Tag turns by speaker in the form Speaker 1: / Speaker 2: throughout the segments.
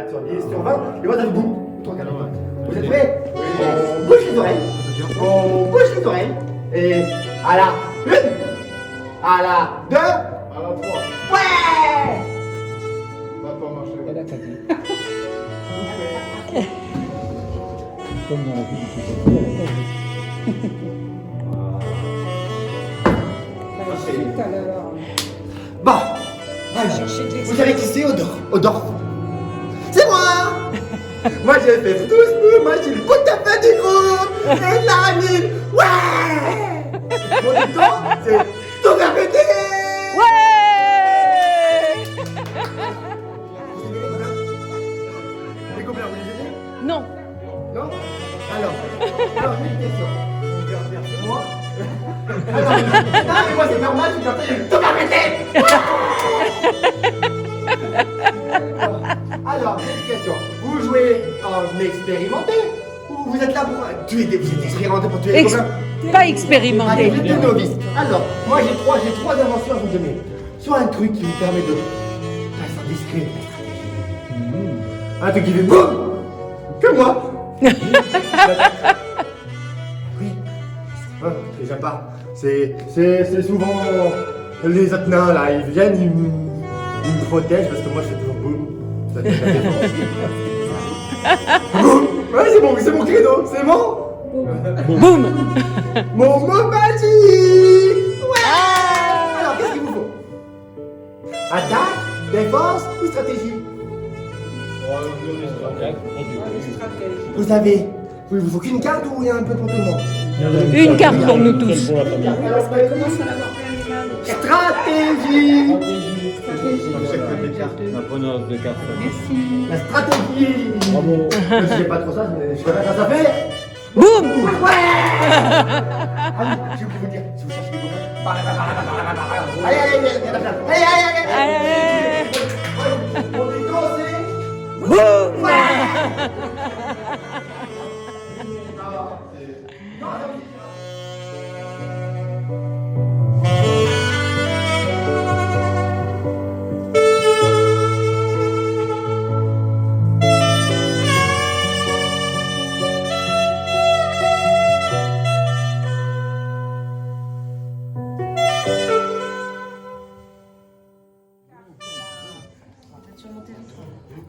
Speaker 1: sur 10, sur 20, et moi ça fait boum. Vous êtes prêts? On bouge les oreilles. On bouge les oreilles. Et à la 1, à la 2,
Speaker 2: À la 3.
Speaker 1: ouais!
Speaker 2: Va pas marcher.
Speaker 3: Elle a tapé. Comme dans la publicité, elle a tapé.
Speaker 4: Chut alors.
Speaker 1: Bon,
Speaker 4: Va chercher de
Speaker 1: vous savez qui c'est, Odor? C'est moi! Moi j'ai fait tout ce moi j'ai le bout de fait du groupe! Et la mine! Ouais! Mon dicton, c'est tout faire péter!
Speaker 5: Ouais!
Speaker 1: Les copains, vous les aimez?
Speaker 5: Non.
Speaker 1: Non? Alors, une question. Moi? Non, mais moi c'est normal, je suis comme ça, j'ai tout faire Alors, j'ai une question. Vous jouez en expérimenté ou vous êtes là pour tuer des... Vous êtes expérimenté pour tuer des copains?
Speaker 5: Pas expérimenté.
Speaker 1: Allez, vous êtes des novices. Alors, moi j'ai trois inventions à vous donner. Soit un truc qui vous permet de passer en discret la stratégie. Un truc qui fait boum que moi. Oui. J'aime pas. C'est souvent les autres nains là, ils viennent, ils me protègent parce que moi je fais toujours boum. Ça fait la défense. Boum. Ouais, c'est mon credo, c'est bon.
Speaker 5: Boum!
Speaker 1: Mon mot magique. Ouais. Alors qu'est-ce qu'il vous faut? Attaque, défense ou stratégie? Vous avez. Il vous faut qu'une carte ou il y a un peu pour tout le monde?
Speaker 5: Une carte pour nous tous.
Speaker 3: Pour la famille.
Speaker 1: Stratégie.
Speaker 3: La preneuse de carte.
Speaker 1: La stratégie.
Speaker 3: Bravo.
Speaker 1: Je sais pas trop ça, mais je sais pas ça fait.
Speaker 5: Boum.
Speaker 1: Ouais. Allez, je peux vous dire, si vous cherchez des copains. Allez, allez, allez, allez, allez, allez. On est dansé.
Speaker 5: Boum.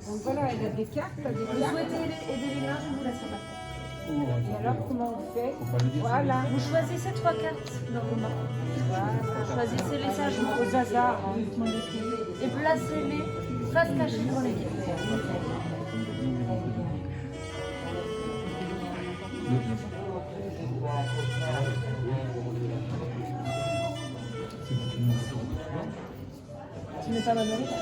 Speaker 4: Donc voilà, il y a des cartes, des
Speaker 6: Vous
Speaker 4: cartes.
Speaker 6: souhaitez aider les mains, je vous laisse passer.
Speaker 4: Et alors, comment on fait? Voilà.
Speaker 6: Vous choisissez 3 cartes dans vos mains. Voilà. Choisissez-les sagement
Speaker 4: Au hasard. Hein.
Speaker 6: et placez-les face cachée devant l'équipe. Ce n'est pas ma nourriture.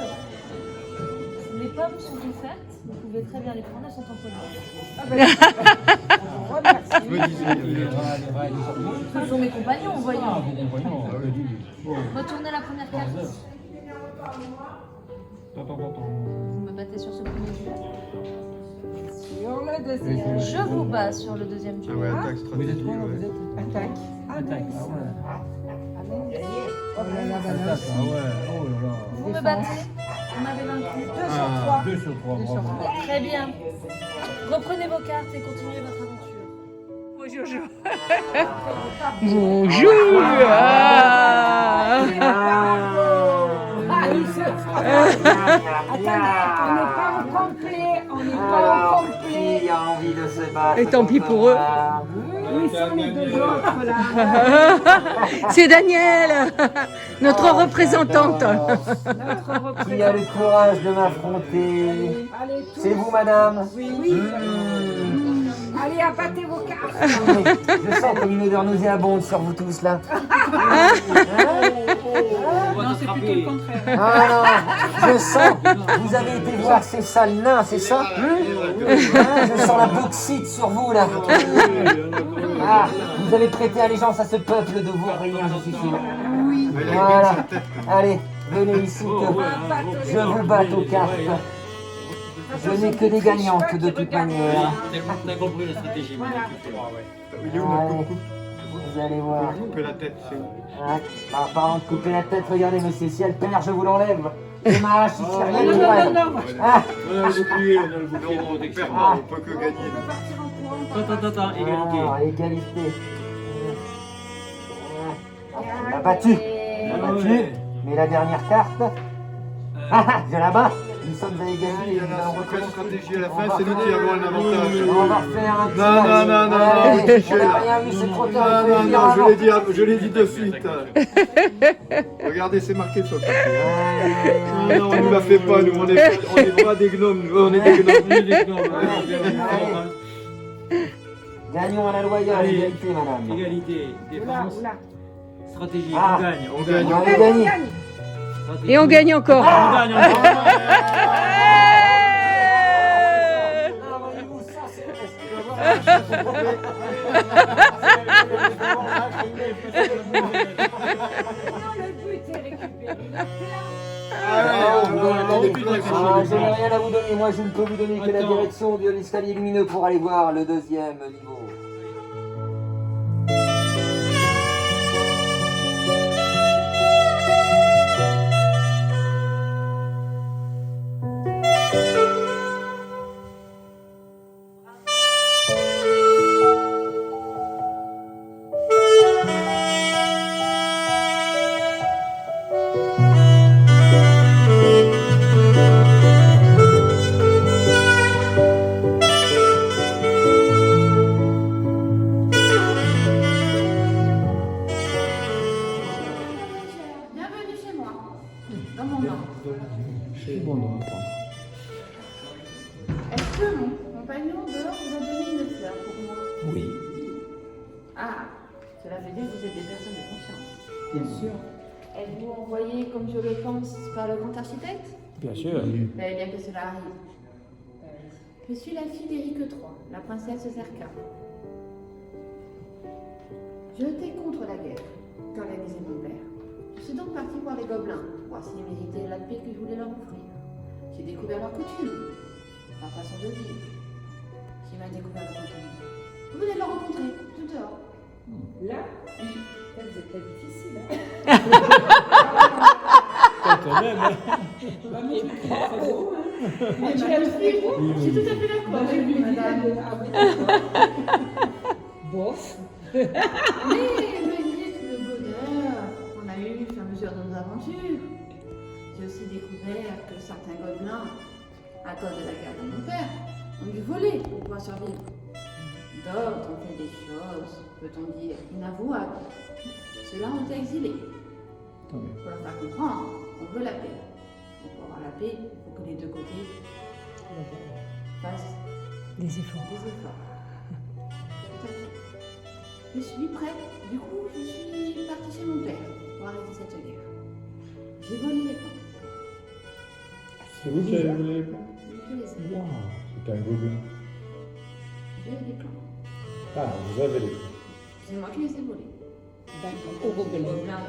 Speaker 6: Les pommes sont offertes, vous pouvez très bien les prendre, elles sont empoisonnées. Ce sont mes compagnons, voyons. Retournez la première carte. Vous me battez sur ce premier duel.
Speaker 4: Sur le deuxième.
Speaker 6: Je vous bats sur le deuxième duel.
Speaker 2: Attaque stratégie.
Speaker 4: Attaque.
Speaker 3: Attaque.
Speaker 4: Oh là là, balance.
Speaker 3: Ah ouais. Oh là là.
Speaker 6: Vous me battez, vous m'avez vaincu.
Speaker 3: 2 sur 3, bravo.
Speaker 6: Très bien. Reprenez vos cartes et continuez votre aventure.
Speaker 5: Bonjour. Bonjour. Ah.
Speaker 4: Attendez, on n'est pas au complet, on n'est pas au complet.
Speaker 7: Qui a envie de se battre?
Speaker 5: Et tant pis pour eux.
Speaker 4: Où sont les deux autres là?
Speaker 5: C'est Daniel, notre représentante.
Speaker 4: Notre
Speaker 7: Qui a le
Speaker 4: représentant.
Speaker 7: courage de m'affronter?
Speaker 4: Allez, tous.
Speaker 7: C'est vous, madame?
Speaker 4: Oui, oui. Allez, abattez vos cartes.
Speaker 7: Je sens comme une odeur nauséabonde sur vous tous là.
Speaker 4: Non, c'est plutôt le contraire.
Speaker 7: Ah non, je sens. Vous avez été voir ces sales nains, c'est ça? Je sens la bauxite sur vous là. Ah, vous avez prêté allégeance à ce peuple de vauriens, je suis sûr. Voilà. Allez, venez ici que je vous batte aux cartes. Je n'ai que des gagnantes de toute manière.
Speaker 3: T'as compris la stratégie.
Speaker 2: Il est où notre coupe?
Speaker 7: Vous allez voir.
Speaker 2: Couper la tête, c'est où?
Speaker 7: Ah, parlant de couper la tête, regardez monsieur, si elle perd, je vous l'enlève. Et ma hache, il tire rien de vrai. Ah,
Speaker 3: On a le bouclier, on a le bouclier de
Speaker 2: On perd
Speaker 3: protection.
Speaker 2: pas, on peut que gagner.
Speaker 3: Attends, égalité.
Speaker 7: ah, égalité. On l'a battu. On l'a battu. Mais la dernière carte. Ah, je la bats. Nous sommes à
Speaker 2: Il
Speaker 7: égalité.
Speaker 2: y en a
Speaker 7: Nous allons
Speaker 2: une
Speaker 7: recommencer.
Speaker 2: stratégie à la fin, c'est nous qui avons un avantage.
Speaker 7: On va refaire un petit
Speaker 2: Non,
Speaker 7: match.
Speaker 2: non, non, non,
Speaker 7: Allez,
Speaker 2: non, Michel.
Speaker 7: on n'a rien vu, c'est trop tard.
Speaker 2: Non,
Speaker 7: il faut
Speaker 2: non,
Speaker 7: le dire
Speaker 2: non,
Speaker 7: avant.
Speaker 2: je l'ai dit de suite. Regardez, c'est marqué sur le papier. Non, non, on ne la fait pas, nous, on est pas des gnomes, nous, on est des gnomes.
Speaker 7: Gagnons à la loyale,
Speaker 3: Allez.
Speaker 7: égalité, madame.
Speaker 3: Égalité,
Speaker 4: Oula,
Speaker 3: défense,
Speaker 4: oula.
Speaker 3: stratégie,
Speaker 7: Ah.
Speaker 3: on gagne.
Speaker 2: On gagne.
Speaker 7: On a gagné.
Speaker 3: Stratégie.
Speaker 5: Et on gagne encore.
Speaker 3: On gagne, on gagne.
Speaker 4: Le but est récupéré.
Speaker 7: Ah, je n'ai rien à vous donner, moi je ne peux vous donner que la
Speaker 3: Attends.
Speaker 7: direction de l'escalier lumineux pour aller voir le deuxième niveau.
Speaker 4: Est-ce que mon compagnon dehors vous a donné une fleur pour moi?
Speaker 3: Oui,
Speaker 4: Ah, cela veut dire que vous êtes des personnes de confiance.
Speaker 3: bien sûr.
Speaker 4: Êtes-vous envoyé, comme je le pense, par le grand architecte?
Speaker 3: Bien sûr.
Speaker 4: Fallait bien que cela arrive. Je suis la fille d'Éric III, la princesse Zerka. Je étais contre la guerre, qu'organisait mon père. Je suis donc partie voir les gobelins, voir s'ils méritaient la paix que je voulais leur offrir. J'ai découvert leurs coutumes, leur façon de vivre. J'ai même découvert leur comportement. Vous venez de le rencontrer, tout dehors.
Speaker 8: Là, oui, ça vous êtes pas difficile. Hein.
Speaker 3: Quand même. Hein.
Speaker 8: Bah, mais c'est très beau, hein.
Speaker 4: Ah, tu l'as aussi? Je suis tout à fait d'accord avec vous, madame.
Speaker 8: Bof.
Speaker 4: Mais malgré tout le bonheur qu'on a eu au fur et à mesure de nos aventures, j'ai aussi découvert que certains gobelins, à cause de la guerre de mon père, ont dû voler pour pouvoir survivre. D'autres ont fait des choses, peut-on dire, inavouables. Ceux-là ont été exilés.
Speaker 3: Tant mieux.
Speaker 4: Pour leur faire comprendre, on veut la paix. Et pour avoir la paix, il faut que les deux côtés fassent
Speaker 5: Des efforts.
Speaker 4: des efforts. Tout à fait. Je suis prête. Du coup, je suis partie chez mon père pour arrêter cette guerre. J'ai volé les plans.
Speaker 3: C'est vous qui avez volé les plans?
Speaker 4: Je les ai.
Speaker 3: Wow, c'est un gobelin.
Speaker 4: J'ai les plans.
Speaker 3: Ah, vous avez les plans.
Speaker 4: C'est moi qui les ai volés.
Speaker 8: D'accord. Au
Speaker 4: Les
Speaker 8: gobelin.
Speaker 4: gobelins,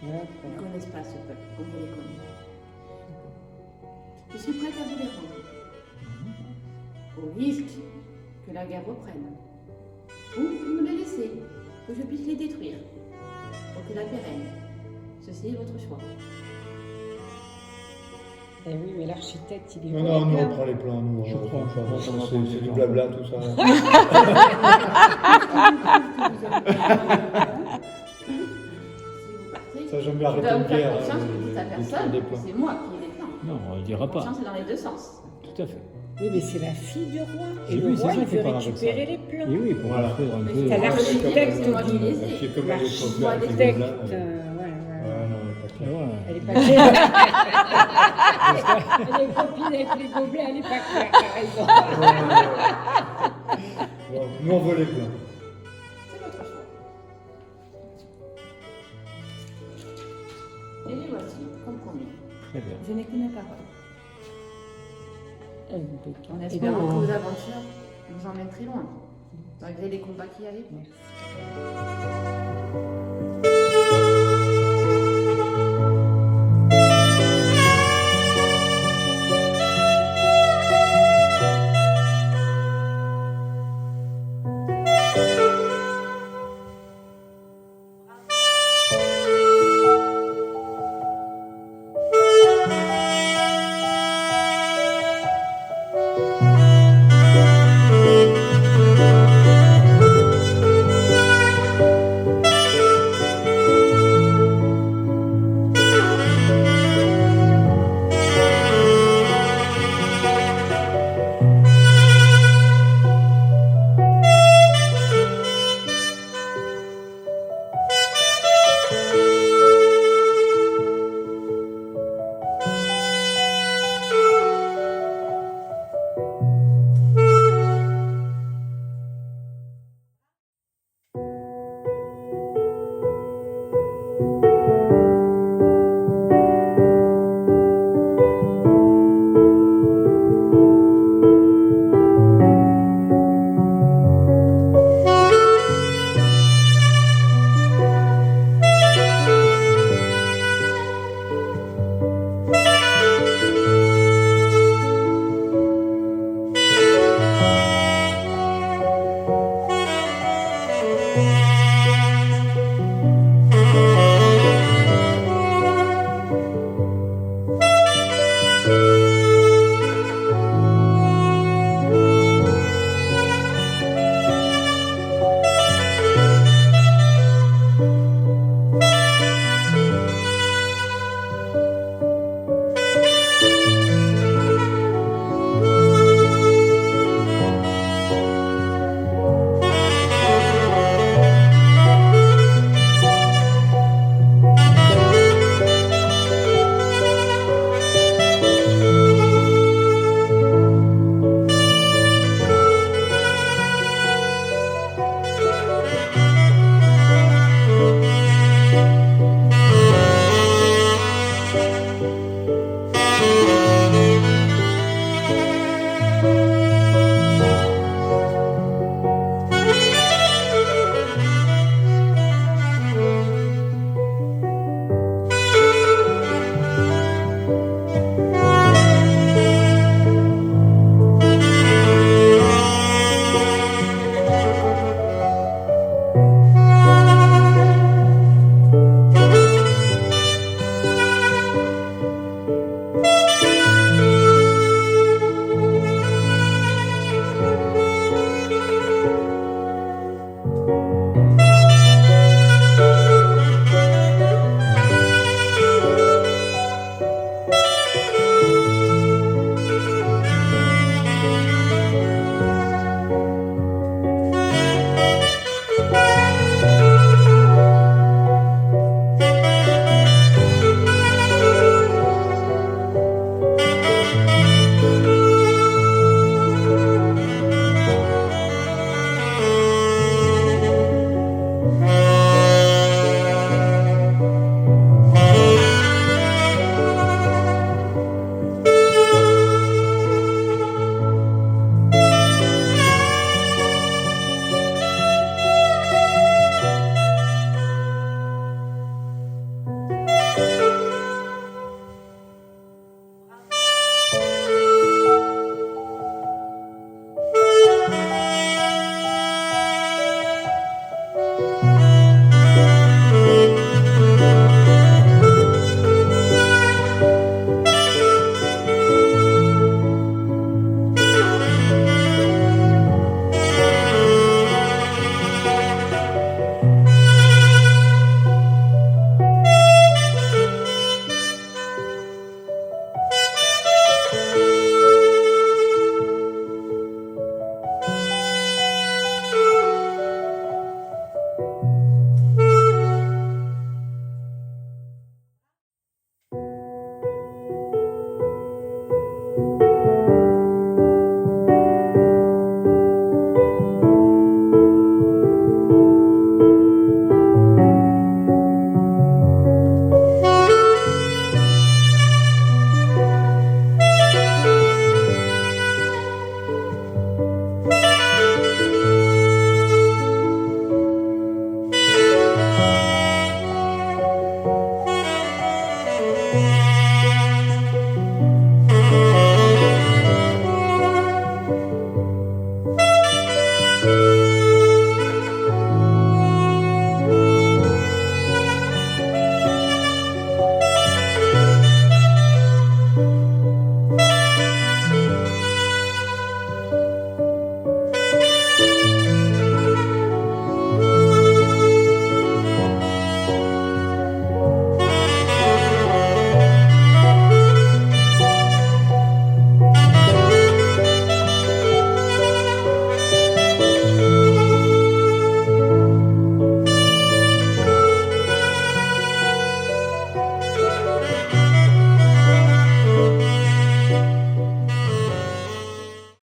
Speaker 4: ils ne
Speaker 8: D'accord.
Speaker 4: connaissent pas ce peuple comme je les connais. Je suis prête à vous les rendre. Au risque que la guerre reprenne. Ou vous me les laissez, que je puisse les détruire. Pour que la paix règne. Ceci est votre choix.
Speaker 8: Eh oui, mais l'architecte, il est
Speaker 3: Non, non, nous on
Speaker 8: bien.
Speaker 3: prend les plans, nous.
Speaker 2: Je crois.
Speaker 3: C'est du blabla tout ça.
Speaker 4: Si vous partez,
Speaker 3: Ça, j'aime
Speaker 4: je
Speaker 3: bien
Speaker 4: dois
Speaker 3: arrêter
Speaker 4: vous
Speaker 3: une
Speaker 4: faire
Speaker 3: guerre.
Speaker 4: confiance que vous êtes la
Speaker 3: des
Speaker 4: personne,
Speaker 3: plans.
Speaker 4: c'est moi qui ai les plans.
Speaker 3: Non, on le dira pas.
Speaker 4: Confiance est dans les deux sens.
Speaker 3: Tout à fait.
Speaker 8: Oui, mais c'est la fille du roi.
Speaker 3: Et
Speaker 8: Et
Speaker 3: oui,
Speaker 8: le
Speaker 3: c'est
Speaker 8: roi,
Speaker 3: ça
Speaker 8: il
Speaker 3: qui
Speaker 8: veut
Speaker 3: part avec
Speaker 8: récupérer
Speaker 3: ça.
Speaker 8: les plans.
Speaker 3: Et oui, pour
Speaker 2: Voilà.
Speaker 3: faire un
Speaker 4: Mais
Speaker 3: peu.
Speaker 4: c'est
Speaker 8: T'as l'architecte
Speaker 4: c'est moi qui
Speaker 8: dit.
Speaker 4: les ai.
Speaker 3: C'est comme à l'époque là, avec les
Speaker 8: L'architecte,
Speaker 3: gobelins.
Speaker 8: ouais.
Speaker 3: Ouais, non, mais pas clair.
Speaker 8: Elle est pas claire. Elle est copine avec les gobelins, elle est pas claire, t'as raison.
Speaker 3: Bon, nous on veut les plans.
Speaker 4: C'est votre choix. Et les voici, comme promis.
Speaker 3: Très bien.
Speaker 4: Je n'ai qu'une parole. En
Speaker 8: Impeccable.
Speaker 4: espérant
Speaker 8: Et
Speaker 4: que
Speaker 8: bon,
Speaker 4: vos aventures vous emmènent très loin, malgré les combats qui arrivent.
Speaker 8: merci.